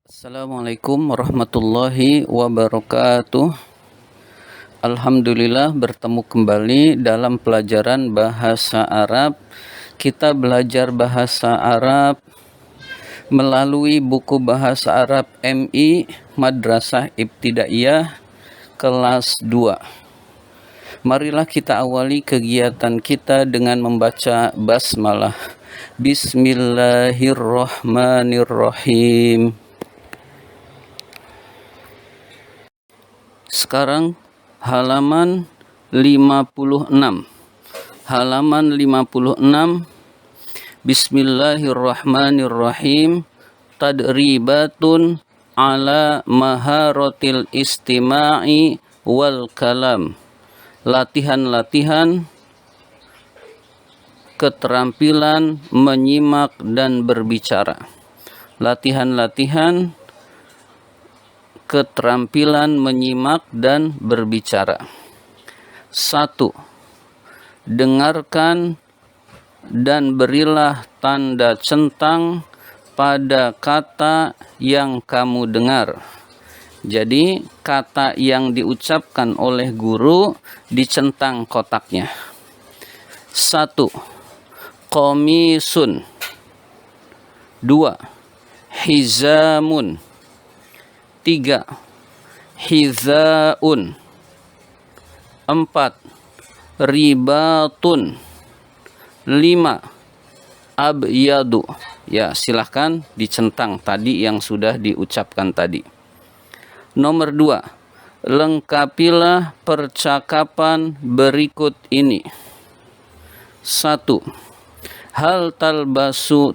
Assalamualaikum warahmatullahi wabarakatuh. Alhamdulillah bertemu kembali dalam pelajaran bahasa Arab. Kita belajar bahasa Arab melalui buku bahasa Arab MI Madrasah Ibtidaiyah kelas 2. Marilah kita awali kegiatan kita dengan membaca basmalah. Bismillahirrahmanirrahim. Sekarang halaman 56. Halaman 56. Bismillahirrahmanirrahim. Tadribatun ala maharatil istima'i wal kalam. Latihan-latihan keterampilan menyimak dan berbicara. Latihan-latihan keterampilan menyimak dan berbicara. 1. Dengarkan dan berilah tanda centang pada kata yang kamu dengar. Jadi kata yang diucapkan oleh guru dicentang kotaknya. 1. Komisun. 2. Hizamun. 3. Hizaun. 4. Ribatun. 5. Abyadu. Ya, silahkan dicentang tadi yang sudah diucapkan tadi. Nomor 2. Lengkapilah percakapan berikut ini. 1. Hal talbasu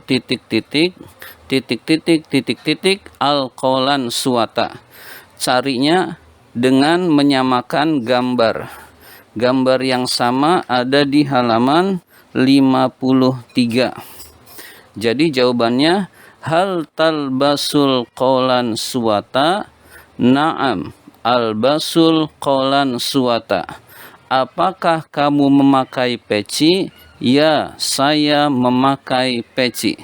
alqolan suwata. Carinya dengan menyamakan gambar. Gambar yang sama ada di halaman 53. Jadi jawabannya hal talbasul qolan suwata. Naam, albasul qolan suwata. Apakah kamu memakai peci? Ya, saya memakai peci.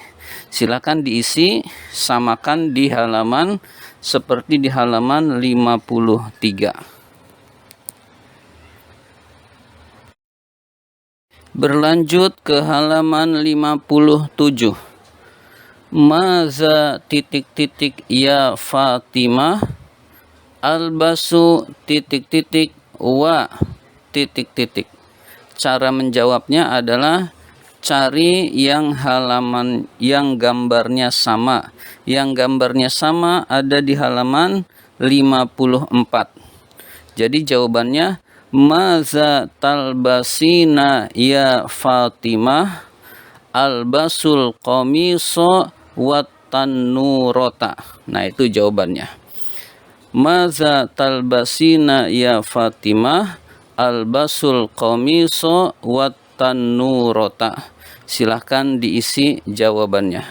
Silakan diisi, samakan di halaman seperti di halaman 53. Berlanjut ke halaman 57. Maza ya Fatimah albasu wa . Cara menjawabnya adalah cari yang halaman yang gambarnya sama. Yang gambarnya sama ada di halaman 54. Jadi jawabannya maza talbasina ya Fatimah albasul qamiso wat tanurota. Nah, itu jawabannya. Maza talbasina ya Fatimah albasul qamiso wat tanurota. Silahkan diisi jawabannya.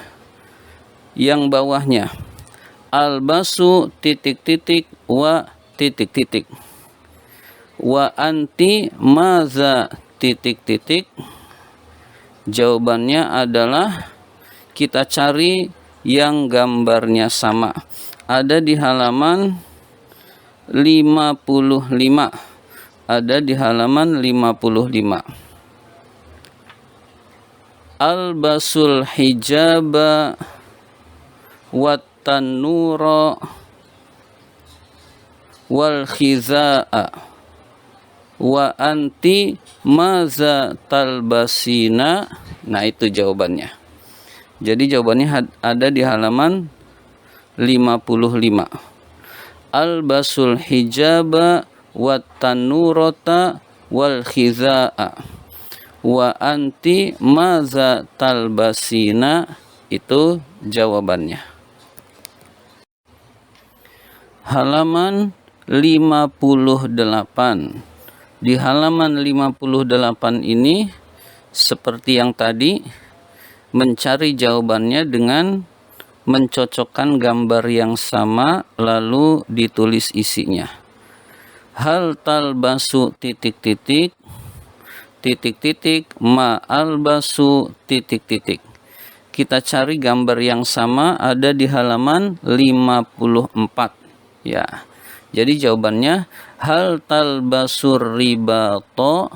Yang bawahnya albasu wa . Wa anti maza . Jawabannya adalah kita cari yang gambarnya sama. Ada di halaman 55. Ada di halaman 55. Albasul hijaba wat tanura wal khizaa wa anti maza talbasina. Nah, itu jawabannya. Jadi jawabannya ada di halaman 55. Albasul hijaba wat tanurata wal khizaa wa anti maza talbasina. Itu jawabannya. Halaman 58. Di halaman 58 ini seperti yang tadi, mencari jawabannya dengan mencocokkan gambar yang sama lalu ditulis isinya. Hal talbasu ma albasu . kita cari gambar yang sama ada di halaman 54. Ya. Jadi jawabannya hal talbasur ribato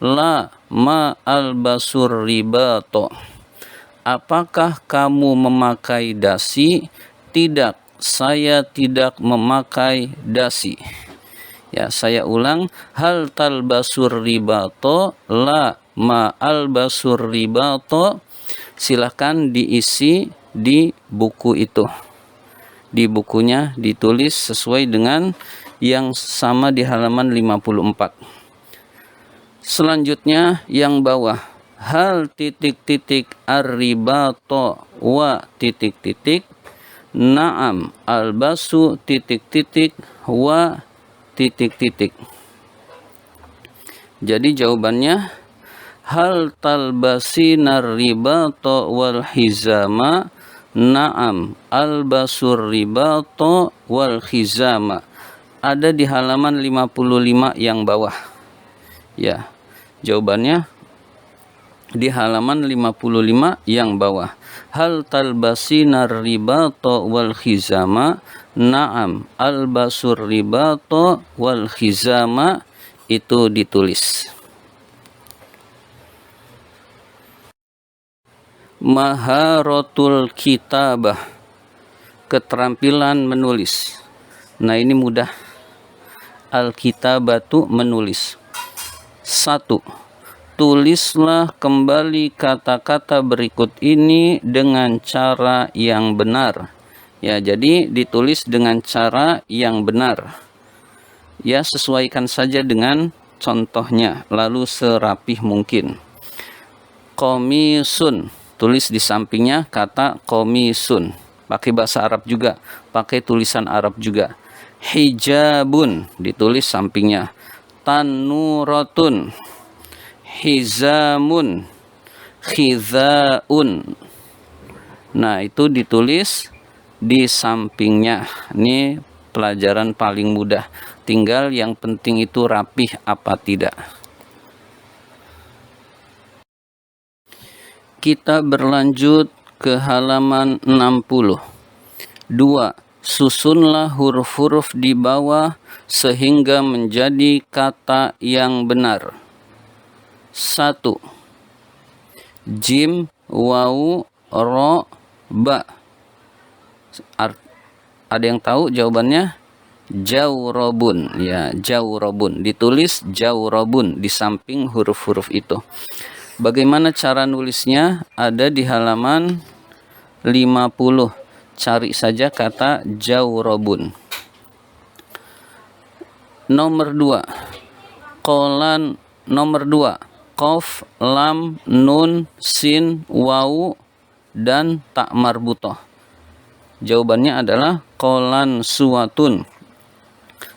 la ma albasur ribato. Apakah kamu memakai dasi? Tidak, saya tidak memakai dasi. Ya, saya ulang, hal talbasur ribato la ma albasur ribato. Silahkan diisi di buku itu. Di bukunya ditulis sesuai dengan yang sama di halaman 54. Selanjutnya yang bawah. Hal titik-titik ar-ribato wa titik-titik na'am albasu titik-titik wa titik-titik. Jadi jawabannya hal talbasinar ribato wal hizama na'am albasur ribato wal hizama. Ada di halaman 55 yang bawah. Ya, jawabannya di halaman 55 yang bawah. Hal talbasinar ribato wal hizama na'am albasur ribato wal hizama, itu ditulis. Maharatul kitabah, keterampilan menulis. Nah, ini mudah. Al-kitabatu, menulis. 1. Tulislah kembali kata-kata berikut ini dengan cara yang benar. Ya, jadi ditulis dengan cara yang benar. Ya, sesuaikan saja dengan contohnya, lalu serapih mungkin. Komisun, tulis di sampingnya kata komisun. Pakai bahasa Arab juga, pakai tulisan Arab juga. Hijabun, ditulis sampingnya. Tanuratun, hizamun, khizaun. Nah, itu ditulis di sampingnya. Ini pelajaran paling mudah. Tinggal yang penting itu rapih apa tidak. Kita berlanjut ke halaman 60. 2. Susunlah huruf-huruf di bawah sehingga menjadi kata yang benar. 1. Jim, wawu, ro, ba. Ada yang tahu jawabannya? Jawrobun. Ya, jawrobun. Ditulis jawrobun di samping huruf-huruf itu. Bagaimana cara nulisnya? Ada di halaman 50. Cari saja kata jawrobun. Nomor 2. Qolan nomor 2. Qaf, lam, nun, sin, wawu, dan tak marbutoh. Jawabannya adalah qolan suwatun.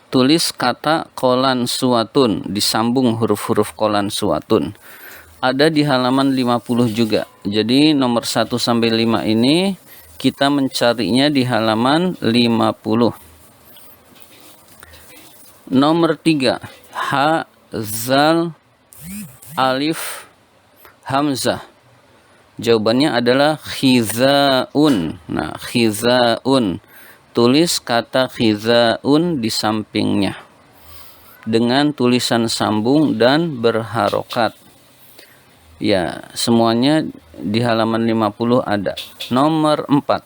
Tulis kata qolan suwatun, disambung huruf-huruf qolan suwatun. Ada di halaman 50 juga. Jadi nomor 1 sampai 5 ini kita mencarinya di halaman 50. Nomor 3. Ha, zal, alif, hamzah. Jawabannya adalah khizaun. Nah, khizaun. Tulis kata khizaun di sampingnya dengan tulisan sambung dan berharokat. Ya, semuanya di halaman 50 ada. Nomor 4.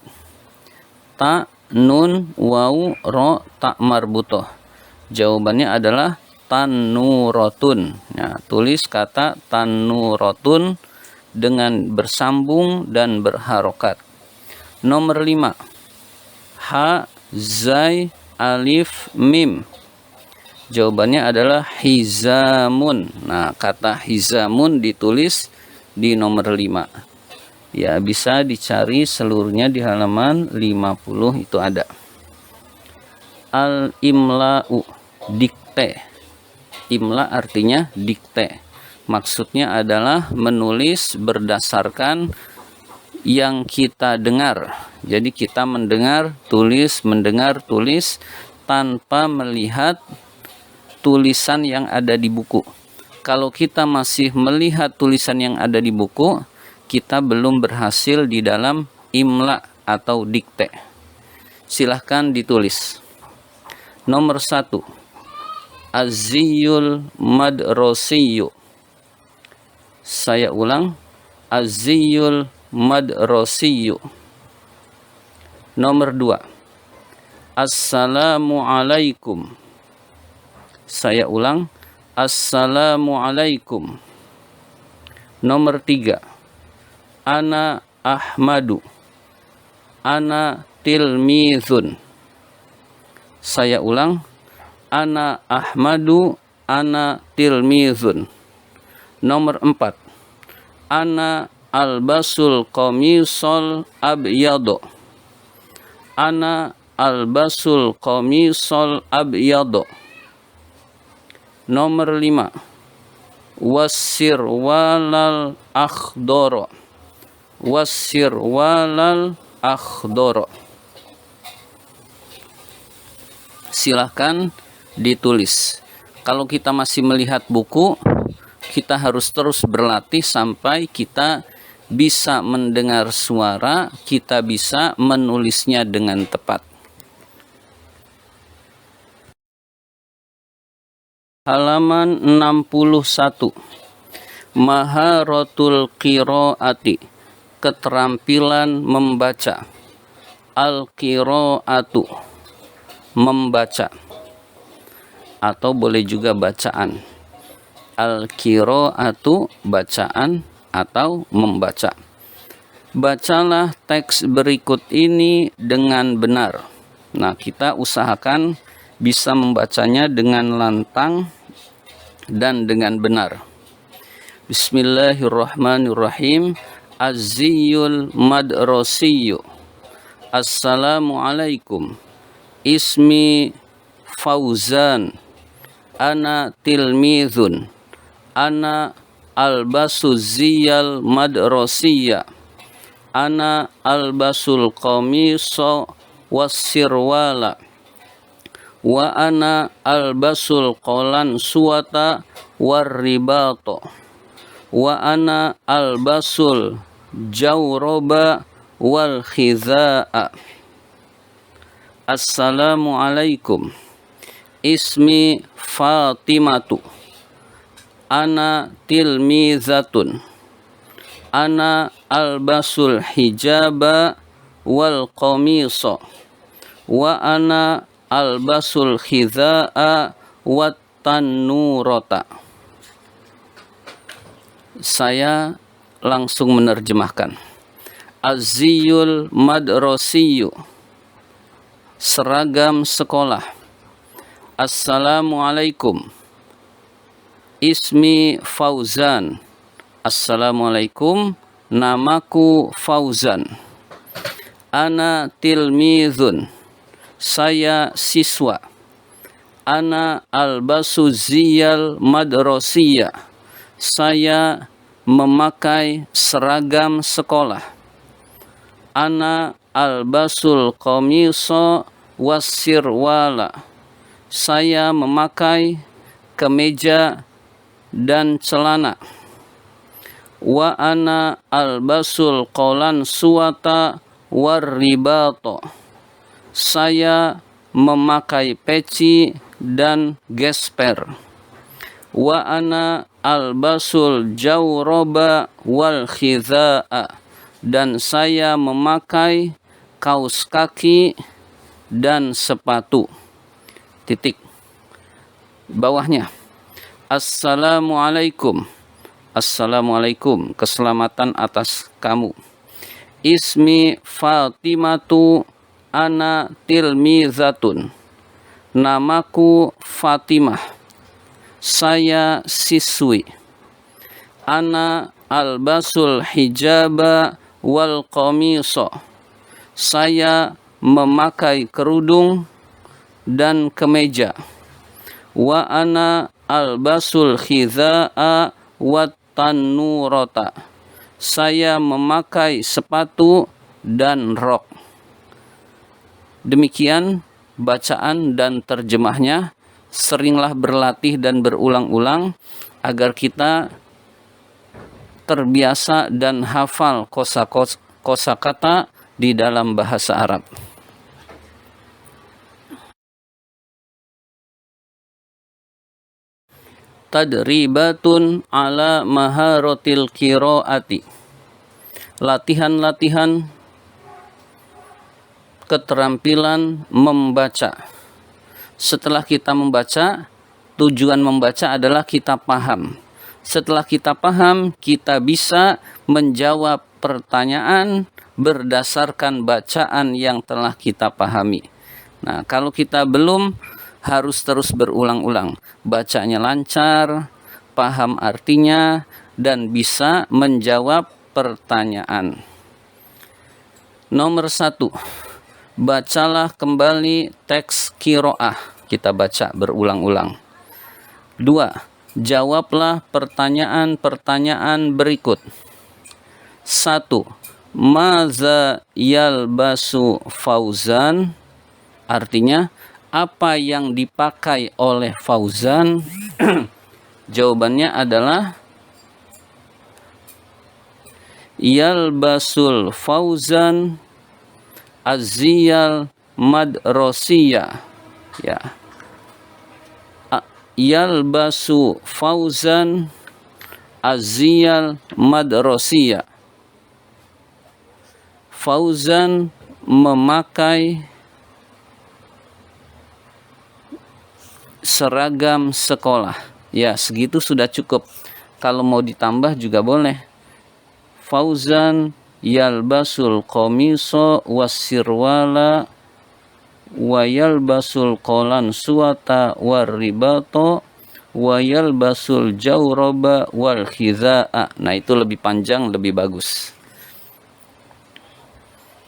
Ta, nun, wawu, ro, tak marbutoh. Jawabannya adalah tanurotun. Nah, tulis kata tanurotun dengan bersambung dan berharokat. Nomor 5. Ha, zai, alif, mim. Jawabannya adalah hizamun. Nah, kata hizamun ditulis di nomor 5. Ya, bisa dicari seluruhnya di halaman 50 itu ada. Al-imla'u, dikte. Imla artinya dikte. Maksudnya adalah menulis berdasarkan yang kita dengar. Jadi kita mendengar, tulis, mendengar, tulis tanpa melihat tulisan yang ada di buku. Kalau kita masih melihat tulisan yang ada di buku, kita belum berhasil di dalam imla atau dikte. Silahkan ditulis. Nomor 1, Az-ziyul madrasiyyu. Saya ulang, Az-ziyul madrasiyyu. Nomor 2, Assalamualaikum. Saya ulang, Assalamualaikum. Nomor 3, Ana Ahmadu. Ana tilmizun. Saya ulang, Ana Ahmadu, ana tilmizun. Nomor 4, Ana albasul qamisol abyado. Ana albasul qamisol abyado. Nomor 5, Wasir walal akhdoro. Wasir walal akhdoro. Silahkan ditulis. Kalau kita masih melihat buku, kita harus terus berlatih sampai kita bisa mendengar suara, kita bisa menulisnya dengan tepat. Halaman 61. Maharatul qiraati. Keterampilan membaca. Al-qiraatu. Membaca. Atau boleh juga bacaan. Al-qiraatu, bacaan atau membaca. Bacalah teks berikut ini dengan benar. Nah, kita usahakan bisa membacanya dengan lantang dan dengan benar. Bismillahirrahmanirrahim. Az-ziyul madrasiyyu. Assalamualaikum. Ismi Fauzan. Ana tilmizun. Ana albasu ziyal madrasiyya. Ana albasul qamisa wassirwala. Wa ana albasul qolan suwata warribato. Wa ana albasul jawroba wal khizaa. Assalamualaikum. Ismi Fatimatu. Ana tilmizatun. Ana albasul hijaba wal qamisa. Wa ana albasul khizaa wat tanurata. Saya langsung menerjemahkan. Az-ziyul madrasiyyu. Seragam sekolah. Assalamualaikum. Ismi Fauzan. Assalamualaikum, namaku Fauzan. Ana tilmizun. Saya siswa. Ana albasu ziyal madrasiyya. Saya memakai seragam sekolah. Ana albasul qamisa wassirwala. Saya memakai kemeja dan celana. Wa ana albasul qolan suwata warribato. Saya memakai peci dan gesper. Wa ana albasul jawroba wal khizaa. Dan saya memakai kaos kaki dan sepatu. Titik. Bawahnya. Assalamualaikum. Assalamualaikum. Keselamatan atas kamu. Ismi Fatimatu. Ana tilmizatun. Namaku Fatimah. Saya siswi. Ana albasul hijaba wal qamisa. Saya memakai kerudung dan kemeja. Wa ana albasul khizaa wat tanurata. Saya memakai sepatu dan rok. Demikian bacaan dan terjemahnya. Seringlah berlatih dan berulang-ulang agar kita terbiasa dan hafal kosakata di dalam bahasa Arab. Tadribatun ala maharatil qiraati. Latihan-latihan keterampilan membaca. Setelah kita membaca, tujuan membaca adalah kita paham. Setelah kita paham, kita bisa menjawab pertanyaan berdasarkan bacaan yang telah kita pahami. Nah, kalau kita belum, harus terus berulang-ulang. Bacanya lancar, paham artinya, dan bisa menjawab pertanyaan. Nomor 1, bacalah kembali teks qiraah. Kita baca berulang-ulang. 2, jawablah pertanyaan-pertanyaan berikut. 1. Maza yalbasu Fauzan? Artinya, apa yang dipakai oleh Fauzan? Jawabannya adalah yalbasul Fauzan aziyal madrosiyah. Ya. Yalbasu Fauzan aziyal madrosiyah. Fauzan memakai seragam sekolah. Ya, segitu sudah cukup. Kalau mau ditambah juga boleh. Fauzan yalbasul qamisa wassirwala wa yalbasul qolan suwata warribato wa yalbasul jawraba wal khizaa. Nah, itu lebih panjang, lebih bagus.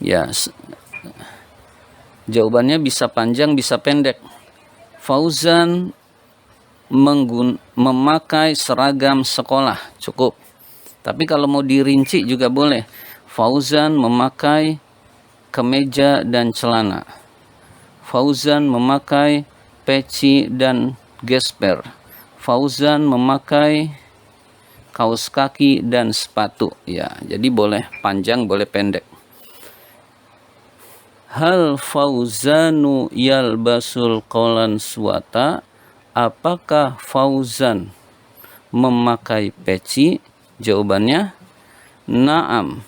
Ya, jawabannya bisa panjang, bisa pendek. Fauzan memakai seragam sekolah, cukup. Tapi kalau mau dirinci juga boleh. Fauzan memakai kemeja dan celana. Fauzan memakai peci dan gesper. Fauzan memakai kaos kaki dan sepatu. Ya, jadi boleh panjang, boleh pendek. Hal Fauzanu yalbasul qolan suwata? Apakah Fauzan memakai peci? Jawabannya na'am.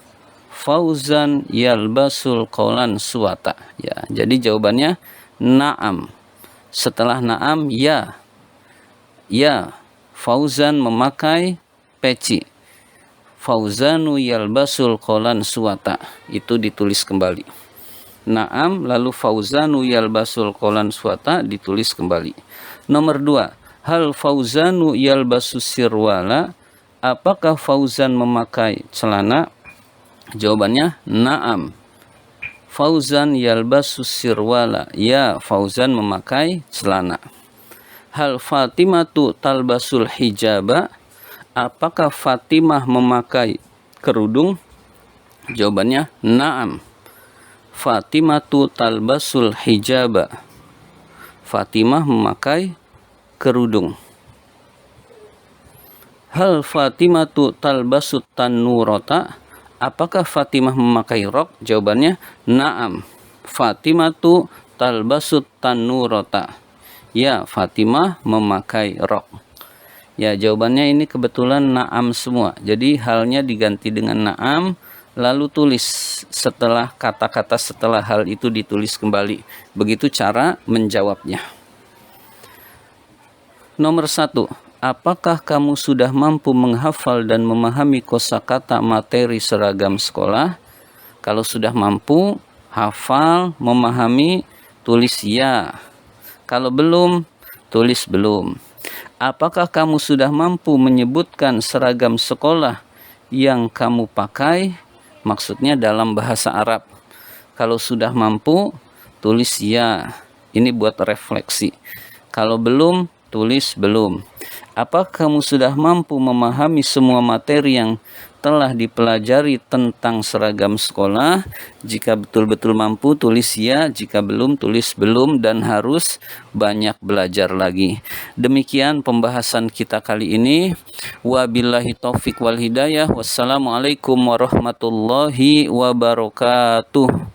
Fauzan yalbasul qolan suwata. Ya, jadi jawabannya na'am. Setelah na'am, ya. Ya, Fauzan memakai peci. Fauzanu yalbasul qolan suwata. Itu ditulis kembali. Naam, lalu Fauzanu yalbasul qolan suwata ditulis kembali. Nomor 2, hal Fauzanu yalbasus sirwala? Apakah Fauzan memakai celana? Jawabannya na'am. Fauzan yalbasus sirwala. Ya, Fauzan memakai celana. Hal Fatimatu talbasul hijaba? Apakah Fatimah memakai kerudung? Jawabannya na'am. Fatimatu talbasul hijaba. Fatimah memakai kerudung. Hal Fatimatu talbasut tanurata? Apakah Fatimah memakai rok? Jawabannya na'am. Fatimatu talbasut tanurata. Ya, Fatimah memakai rok. Ya, jawabannya ini kebetulan na'am semua. Jadi halnya diganti dengan na'am. Lalu tulis setelah kata-kata setelah hal itu ditulis kembali. Begitu cara menjawabnya. Nomor 1. Apakah kamu sudah mampu menghafal dan memahami kosakata materi seragam sekolah? Kalau sudah mampu, hafal, memahami, tulis ya. Kalau belum, tulis belum. Apakah kamu sudah mampu menyebutkan seragam sekolah yang kamu pakai? Maksudnya dalam bahasa Arab. Kalau sudah mampu, tulis ya. Ini buat refleksi. Kalau belum, tulis belum. Apakah kamu sudah mampu memahami semua materi yang telah dipelajari tentang seragam sekolah. Jika betul-betul mampu, tulis ya. Jika belum, tulis belum, dan harus banyak belajar lagi. Demikian pembahasan kita kali ini. Wabillahi taufik wal hidayah. Wassalamualaikum warahmatullahi wabarakatuh.